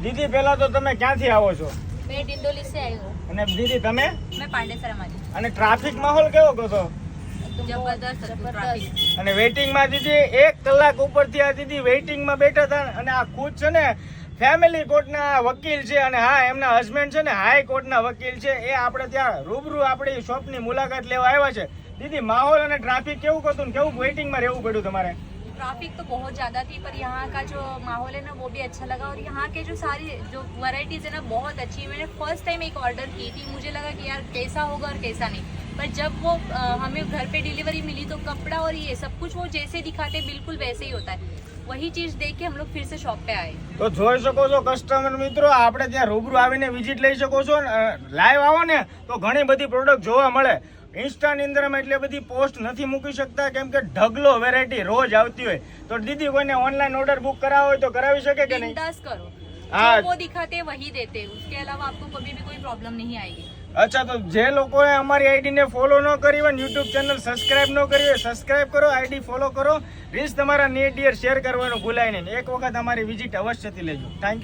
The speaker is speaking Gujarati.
દીદી પહેલા તો તમે ક્યાંથી આવો છો? मैं डिंडोली से आई हूँ। અને દીદી તમે? मैं पांडेसरा माली। અને ટ્રાફિક માહોલ કેવો હતો? जबरदस्त ट्रैफिक। અને વેઇટિંગમાં દીદી 1 કલાક ઉપરથી આ દીદી વેઇટિંગમાં બેઠા હતા અને આ ખુદ છે ને ફેમિલી કોર્ટના વકીલ છે અને હા એમના હસબન્ડ છે ને હાઈ કોર્ટના વકીલ છે. એ આપણે ત્યાં રૂબરૂ આપણી શોપની મુલાકાત લેવા આવ્યા છે. દીદી માહોલ અને ટ્રાફિક કેવું હતું ને કેવું વેઇટિંગમાં રહેવું પડ્યું તમારે? ट्रैफिक तो बहुत ज़्यादा थी पर यहाँ का जो माहौल है ना वो भी अच्छा लगा और यहाँ के जो सारी जो वैरायटीज़ है ना बहुत अच्छी। मैंने फर्स्ट टाइम एक ऑर्डर की थी, मुझे लगा कि यार कैसा होगा और कैसा नहीं, पर जब वो हमें घर पे डिलीवरी मिली तो कपड़ा और ये सब कुछ वो जैसे दिखाते बिल्कुल वैसे ही होता है। वही चीज़ देख के हम लोग फिर से शॉप पे आए। તો જોઈ શકો છો કસ્ટમર મિત્રો, આપણે ત્યાં રૂબરૂ આવીને વિઝિટ લઈ શકો છો. લાઈવ આવો ને તો ઘણી બધી પ્રોડક્ટ જોવા મળે. ઇન્સ્ટાની અંદર અમે એટલે બધી પોસ્ટ નથી મૂકી શકતા કેમ કે ઢગલો વેરાયટી રોજ આવતી હોય. તો દીદી કોઈને ઓનલાઈન ઓર્ડર બુક કરાવવો હોય તો કરાવી શકે કે નહીં? बिंदास करो, हाँ। जो वो दिखाते हैं वही देते हैं, उसके अलावा आपको कभी भी कोई प्रॉब्लम नहीं आएगी। અચ્છા, તો જે લોકોએ અમારી આઈડીને ફોલો ન કરી હોય, યુટ્યુબ ચેનલ સબસ્ક્રાઇબ ન કરી હોય, સબસ્ક્રાઇબ કરો, આઈડી ફોલો કરો. રીલ્સ તમારા નિયર ડિયર શેર કરવાનું ભૂલાય નહીં. એક વખત અમારી વિઝિટ અવશ્યથી લેજો. Thank you.